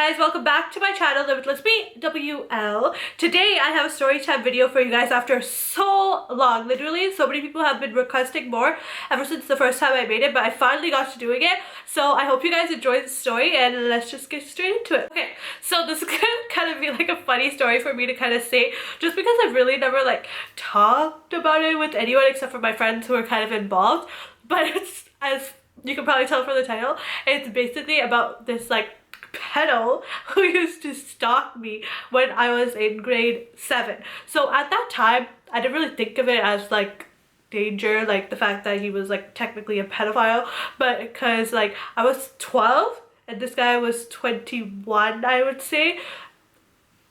guys, welcome back to my channel, Limitless BWL. Today I have a story time video for you guys after so long. Literally, so many people have been requesting more ever since the first time I made it, but I finally got to doing it. So I hope you guys enjoy the story and let's just get straight into it. Okay, so this is gonna kind of be like a funny story for me to kind of say, just because I've really never like talked about it with anyone except for my friends who are kind of involved. But it's, as you can probably tell from the title, it's basically about this like pedo who used to stalk me when I was in grade 7. So at that time I didn't really think of it as like danger, like the fact that he was like technically a pedophile, but because like I was 12 and this guy was 21, I would say.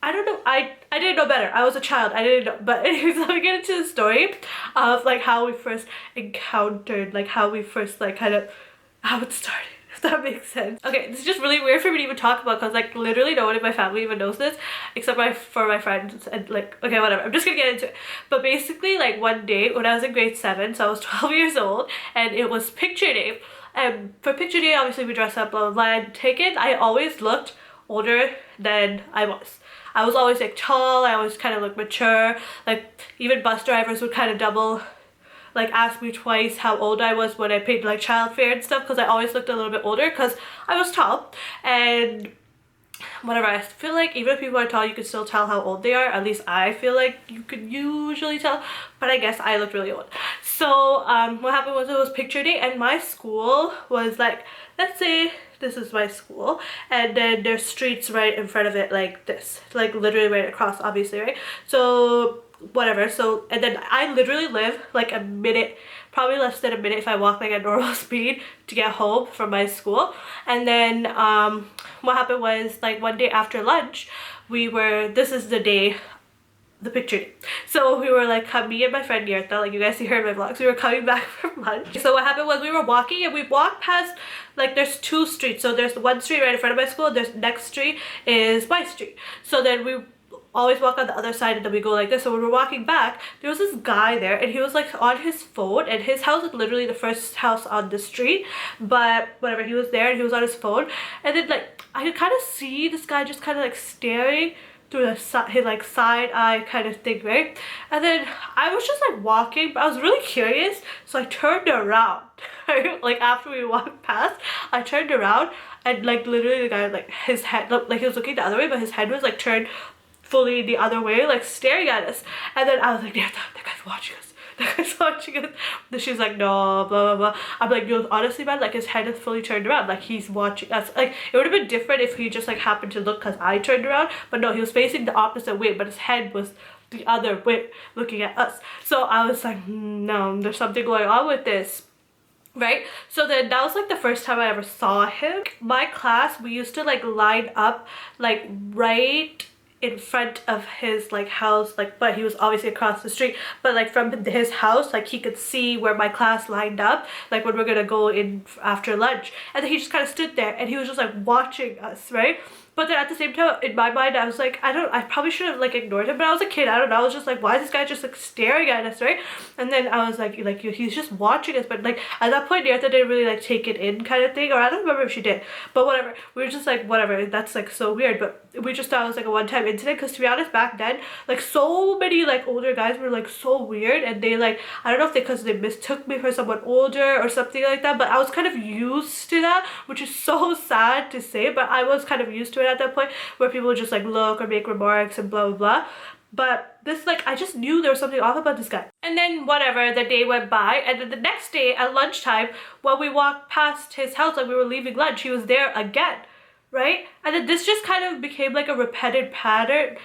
I don't know, I didn't know better. I was a child, I didn't know. But anyways, let me get into the story of like how we first encountered, like how we first like kind of, how it started, if that makes sense. Okay, this is just really weird for me to even talk about because like literally no one in my family even knows this except for my friends and like, okay, whatever, I'm just gonna get into it. But basically like one day when I was in grade 7, so I was 12 years old and it was picture day, and for picture day obviously we dress up, blah blah blah, and taken, I always looked older than I was. I was always like tall, I always kind of looked mature, like even bus drivers would kind of double like ask me twice how old I was when I paid like child fare and stuff, because I always looked a little bit older because I was tall. And whatever, I feel like even if people are tall you can still tell how old they are. At least I feel like you could usually tell, but I guess I looked really old. So what happened was it was picture day and my school was like, let's say this is my school and then there's streets right in front of it like this, like literally right across, obviously, right? So whatever, so and then I literally live like a minute, probably less than a minute if I walk like at normal speed to get home from my school. And then what happened was like one day after lunch this is the day, the picture day. So we were like, me and my friend Yerta, like you guys see her in my vlogs, we were coming back from lunch. So what happened was we were walking and we walked past, like there's two streets. So there's one street right in front of my school, there's the next street is my street. So then we always walk on the other side and then we go like this. So when we're walking back, there was this guy there and he was like on his phone, and his house is literally the first house on the street, but whatever, he was there and he was on his phone. And then like I could kind of see this guy just kind of like staring through his like side eye kind of thing, right? And then I was just like walking, but I was really curious, so I turned around. Like after we walked past, I turned around and like literally the guy, like his head, like he was looking the other way but his head was like turned fully the other way, like staring at us. And then I was like, yeah, that guy's watching us, that guy's watching us. Then she's like, no, blah blah blah. I'm like, yo, honestly man, like his head is fully turned around, like he's watching us. Like it would have been different if he just like happened to look because I turned around, but no, he was facing the opposite way but his head was the other way looking at us. So I was like, no, there's something going on with this, right? So then that was like the first time I ever saw him. My class, we used to like line up like right in front of his like house, like, but he was obviously across the street, but like from his house, like he could see where my class lined up, like when we're gonna go in after lunch. And then he just kind of stood there and he was just like watching us, right? But then at the same time, in my mind, I was like, I probably should have like ignored him, but I was a kid, I don't know, I was just like, why is this guy just like staring at us, right? And then I was like he's just watching us. But like at that point Nirtha didn't really like take it in kind of thing, or I don't remember if she did, but whatever, we were just like, whatever, that's like so weird. But we just thought it was like a one-time incident, because to be honest back then like so many like older guys were like so weird, and they like, I don't know if because they mistook me for someone older or something like that, but I was kind of used to that, which is so sad to say, but I was kind of used to it at that point, where people would just like look or make remarks and blah blah blah. But this, like, I just knew there was something off about this guy. And then whatever, the day went by, and then the next day at lunchtime when we walked past his house, like we were leaving lunch, he was there again, right? And then this just kind of became like a repetitive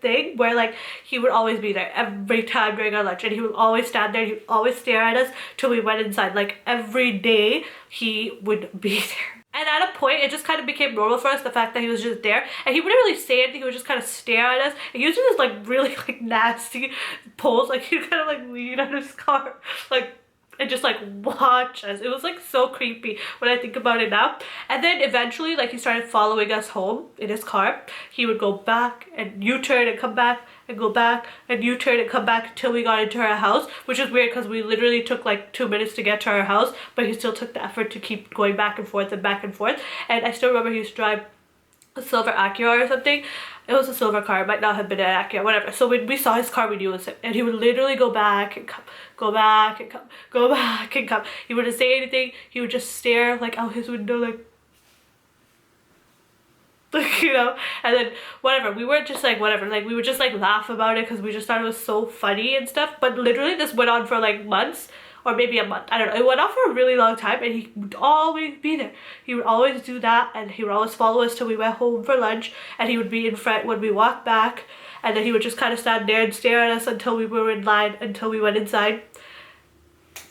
thing where like he would always be there every time during our lunch, and he would always stand there, he would always stare at us till we went inside. Like every day he would be there. And at a point, it just kind of became normal for us, the fact that he was just there. And he wouldn't really say anything, he would just kind of stare at us. And he was just like really like nasty pose, like he'd kind of like lean on his car, like and just like watch us. It was like so creepy when I think about it now. And then eventually like he started following us home in his car. He would go back and U-turn and come back and go back and U-turn and come back until we got into our house, which is weird because we literally took like 2 minutes to get to our house, but he still took the effort to keep going back and forth and back and forth. And I still remember he used to drive a silver Acura or something. It was a silver car, it might not have been an Acura, whatever. So when we saw his car, we knew it was him. And he would literally go back and come, go back and come, go back and come. He wouldn't say anything. He would just stare like out his window like you know, and then whatever, we were just like whatever, like we would just like laugh about it because we just thought it was so funny and stuff. But literally this went on for like months, or maybe a month, I don't know. It went on for a really long time, and he would always be there. He would always do that, and he would always follow us till we went home for lunch, and he would be in front when we walked back, and then he would just kind of stand there and stare at us until we were in line, until we went inside.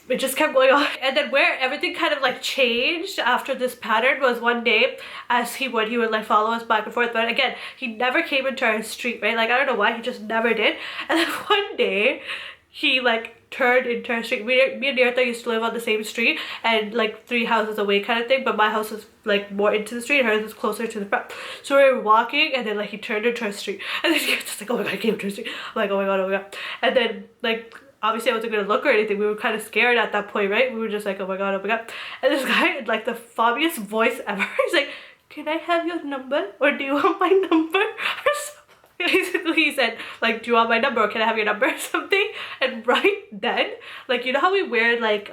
It just kept going on. And then where everything kind of like changed after this pattern was one day, as he would like follow us back and forth. But again, he never came into our street, right? Like I don't know why, he just never did. And then one day he like turned into our street. Me and Nirtha used to live on the same street, and like 3 houses away kind of thing, but my house was like more into the street and hers was closer to the front. So we were walking, and then like he turned into our street, and then he was just like, oh my god, he came into our street. I'm like, oh my god, oh my god. And then like obviously I wasn't gonna look or anything. We were kind of scared at that point, right? We were just like, oh my god, oh my god. And this guy in like the foggiest voice ever, he's like, can I have your number, or do you want my number or something? Basically he said like, do you want my number, or can I have your number or something? And right then, like, you know how we wear like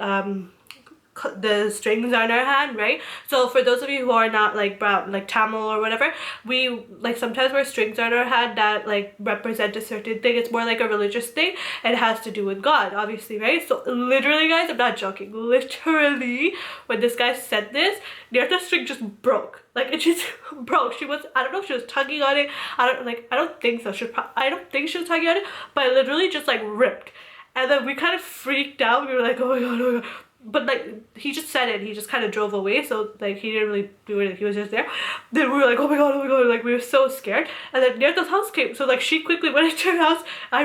the strings on our hand, right? So for those of you who are not like brown, like Tamil or whatever, we like sometimes wear strings on our hand that like represent a certain thing. It's more like a religious thing, and it has to do with God, obviously, right? So literally guys, I'm not joking, literally when this guy said this, Nirtha's string just broke. Like it just broke. She was, I don't know if she was tugging on it, I don't think so. I don't think she was tugging on it, but it literally just like ripped. And then we kind of freaked out. We were like, oh my god, oh my god. But like he just said it, he just kind of drove away, so like he didn't really do it, he was just there. Then we were like, oh my god, oh my god, like we were so scared. And then Nirtha's house came, so like she quickly went into her house. I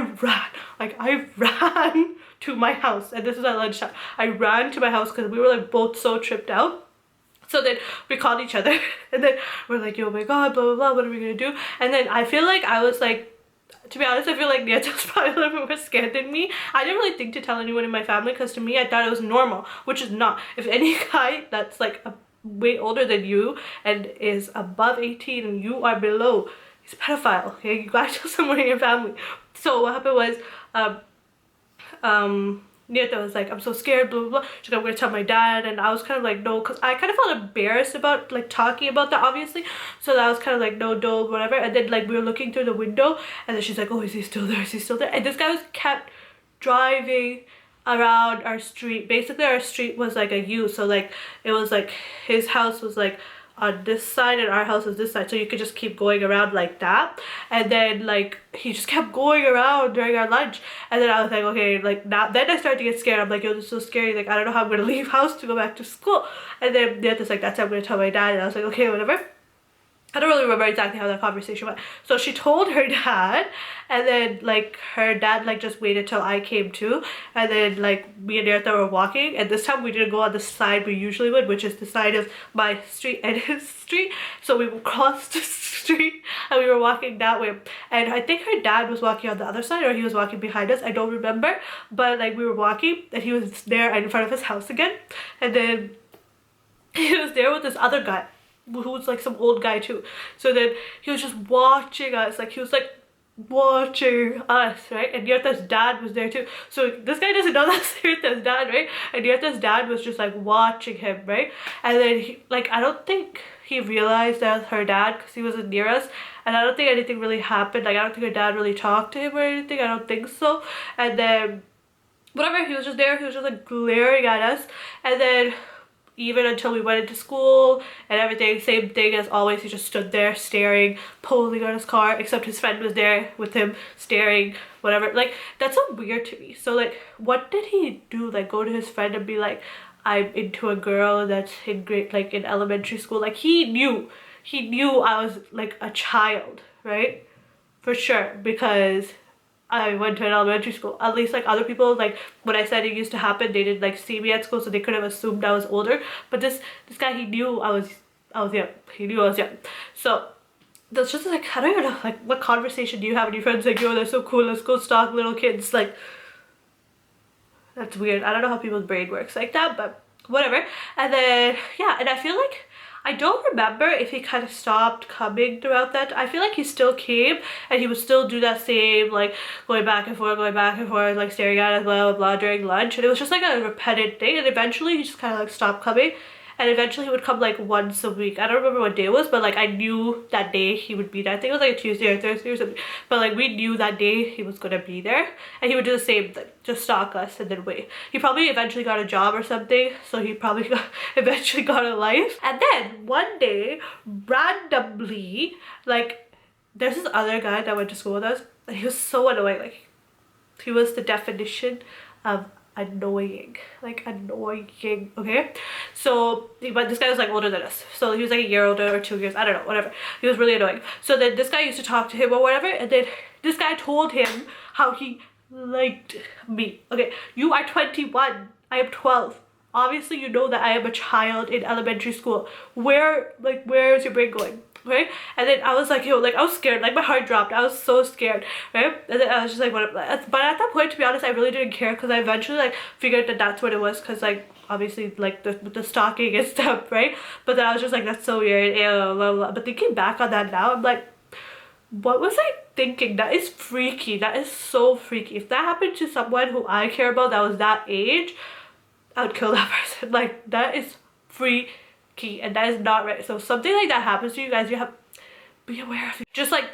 ran to my house, and this was at lunchtime. I ran to my house because we were like both so tripped out. So then we called each other, and then we're like, oh my god, blah blah blah, what are we gonna do? And then I feel like I was like, to be honest, I feel like Nirtha was probably a little bit more scared than me. I didn't really think to tell anyone in my family, because to me I thought it was normal, which is not. If any guy that's like way older than you and is above 18 and you are below, he's a pedophile. Okay, you gotta tell someone in your family. So what happened was Nirtha was like, I'm so scared, blah blah blah. She's like, I'm gonna tell my dad. And I was kind of like, no, because I kind of felt embarrassed about like talking about that, obviously. So I was kind of like, no, don't, whatever. And then like we were looking through the window, and then she's like, oh, is he still there, is he still there? And this guy was kept driving around our street. Basically our street was like a U, so like it was like his house was like on this side and our house was this side, so you could just keep going around like that. And then like he just kept going around during our lunch, and then I was like, okay, like now then I started to get scared. I'm like, yo, this is so scary, like I don't know how I'm gonna leave house to go back to school. And then Nirtha's like, that's how I'm gonna tell my dad. And I was like, okay, whatever. I don't really remember exactly how that conversation went. So she told her dad, and then like her dad like just waited till I came too, and then like me and Nirtha were walking, and this time we didn't go on the side we usually would, which is the side of my street and his street. So we crossed the street and we were walking that way, and I think her dad was walking on the other side, or he was walking behind us, I don't remember. But like we were walking, and he was there in front of his house again, and then he was there with this other guy who was like some old guy too. So then he was just watching us, like he was like watching us, right? And Nirtha's dad was there too. So this guy doesn't know that's Nirtha's dad, right? And Nirtha's dad was just like watching him, right? And then he, like, I don't think he realized that was her dad because he wasn't near us, and I don't think anything really happened. Like I don't think her dad really talked to him or anything, I don't think so. And then whatever, he was just there, he was just like glaring at us. And then even until we went into school and everything, same thing as always, he just stood there staring, posing on his car, except his friend was there with him staring, whatever. Like that's so weird to me. So like what did he do? Like go to his friend and be like, I'm into a girl that's in grade, like in elementary school. Like he knew I was like a child, right? For sure, because I went to an elementary school. At least like other people, like when I said it used to happen, they didn't like see me at school, so they could have assumed I was older. But this guy, he knew I was young. He knew I was young. So that's just like, I don't even know, like what conversation do you have with your friends like, yo, they're so cool, let's go stalk little kids? Like, that's weird. I don't know how people's brain works like that, but whatever. And then yeah, and I feel like I don't remember if he kind of stopped coming throughout that. I feel like he still came and he would still do that same like going back and forth, like staring at us, blah blah blah during lunch, and it was just like a repetitive thing, and eventually he just kind of like stopped coming. And eventually he would come like once a week. I don't remember what day it was, but like I knew that day he would be there. I think it was like a Tuesday or Thursday or something. But like we knew that day he was gonna be there. And he would do the same thing, just stalk us and then wait. He probably eventually got a job or something, so he probably eventually got a life. And then one day, randomly, like there's this other guy that went to school with us, and he was so annoying. Like he was the definition of annoying, like annoying, okay? So but this guy was like older than us, so he was like a year older or 2 years, I don't know, whatever. He was really annoying. So then this guy used to talk to him or whatever, and then this guy told him how he liked me. Okay, you are 21, I am 12. Obviously you know that I am a child in elementary school. Where's your brain going? Right? And then I was like, yo, like I was scared, like my heart dropped. I was so scared, right? And then I was just like, what? But at that point, to be honest, I really didn't care, because I eventually like figured that that's what it was, because like obviously like the stalking and stuff, right? But then I was just like, that's so weird, ew, blah, blah, blah. But thinking back on that now, I'm like, what was I thinking? That is freaky. That is so freaky. If that happened to someone who I care about that was that age, I would kill that person. Like that is freaky. And that is not right. So if something like that happens to you guys, you have be aware of it. Just like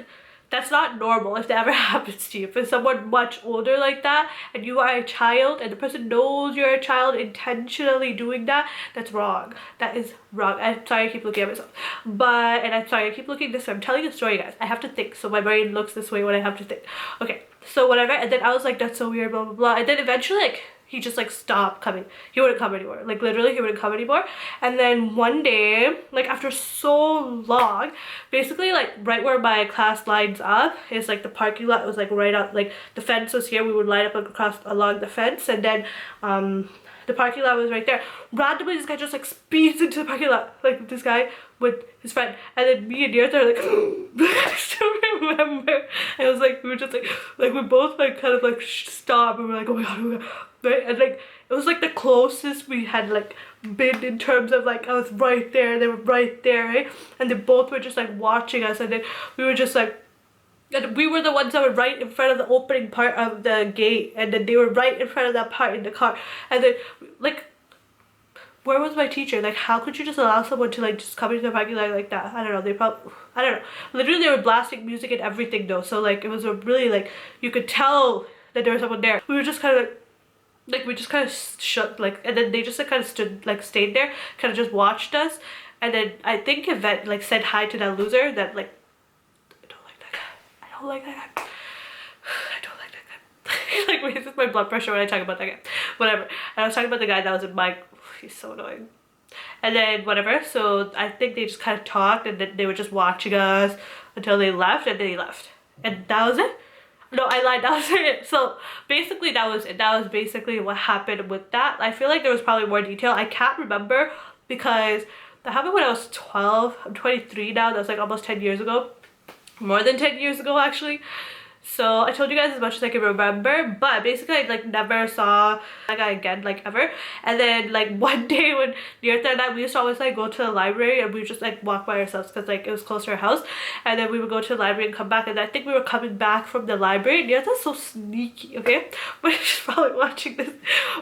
that's not normal if that ever happens to you. If it's someone much older like that and you are a child and the person knows you're a child intentionally doing that, that's wrong. That is wrong. I'm sorry I keep looking at myself, but and I'm sorry I keep looking this way. I'm telling a story, guys. I have to think, so my brain looks this way when I have to think. Okay, so whatever. And then I was like, that's so weird, blah blah blah. And then eventually like he just like stopped coming. He wouldn't come anymore. Like literally he wouldn't come anymore. And then one day, like after so long, basically like right where my class lines up is like the parking lot. It was like right up, like the fence was here. We would line up across along the fence, and then the parking lot was right there. Randomly this guy just like speeds into the parking lot, like this guy with his friend, and then me and Nirta are like I still remember. And it was like we were just like we both like kind of like stopped, and we're like, oh my god, right? And like it was like the closest we had like been in terms of like I was right there, they were right there, right? And they both were just like watching us, and then we were just like, and we were the ones that were right in front of the opening part of the gate, and then they were right in front of that part in the car. And then like, where was my teacher? Like how could you just allow someone to like just come into the parking lot like that? I don't know. They probably, I don't know. Literally they were blasting music and everything though, so like it was a really like, you could tell that there was someone there. We were just kind of like we just kind of shut, like, and then they just like kind of stood, like stayed there, kind of just watched us. And then I think Yvette like said hi to that loser that like, I don't like that guy. I don't like that guy. I don't like that guy. Like raises my blood pressure when I talk about that guy. Whatever. And I was talking about the guy that was in my, he's so annoying. And then whatever, so I think they just kind of talked, and then they were just watching us until they left, and then they left. And that was it. No, I lied, that was it. So basically that was it. That was basically what happened with that. I feel like there was probably more detail. I can't remember because that happened when I was 12. I'm 23 now. That was like almost 10 years ago. More than 10 years ago actually. So I told you guys as much as I can remember, but basically I like never saw that guy again, like ever. And then like one day when Nirtha and I, we used to always like go to the library, and we would just like walk by ourselves because like it was close to our house. And then we would go to the library and come back, and I think we were coming back from the library. Nirtha's so sneaky, okay? But she's probably watching this.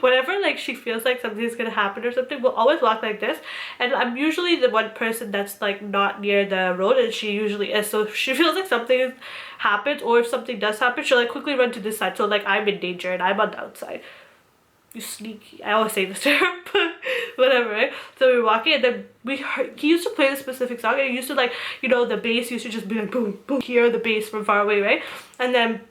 Whenever like she feels like something's gonna happen or something, we'll always walk like this. And I'm usually the one person that's like not near the road, and she usually is. So if she feels like something happens, or if something does happen, she'll like quickly run to this side, so like I'm in danger and I'm on the outside. You sneaky. I always say this to her, but whatever, right? So we were walking, and then we heard, he used to play this specific song, and he used to like, you know, the bass used to just be like boom boom, hear the bass from far away, right? And then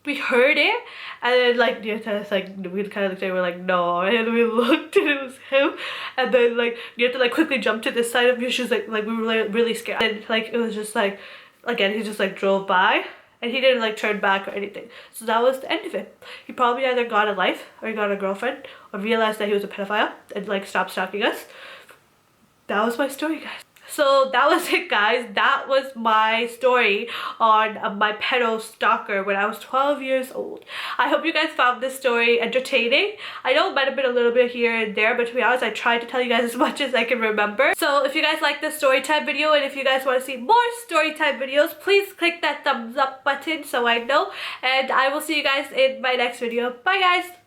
we heard it, and then like Nirtha, like we kind of looked at it, we're like no, and we looked and it was him. And then like Nirtha like quickly jumped to this side of me. She was like we were like really scared, and like it was just like, again, he just like drove by, And he didn't like turn back or anything. So that was the end of it. He probably either got a life or he got a girlfriend or realized that he was a pedophile and like stopped stalking us. That was my story, guys. So that was it, guys. That was my story on my pedo stalker when I was 12 years old. I hope you guys found this story entertaining. I know it might have been a little bit here and there, but to be honest, I tried to tell you guys as much as I can remember. So if you guys like this story time video and if you guys want to see more story time videos, please click that thumbs up button so I know. And I will see you guys in my next video. Bye, guys!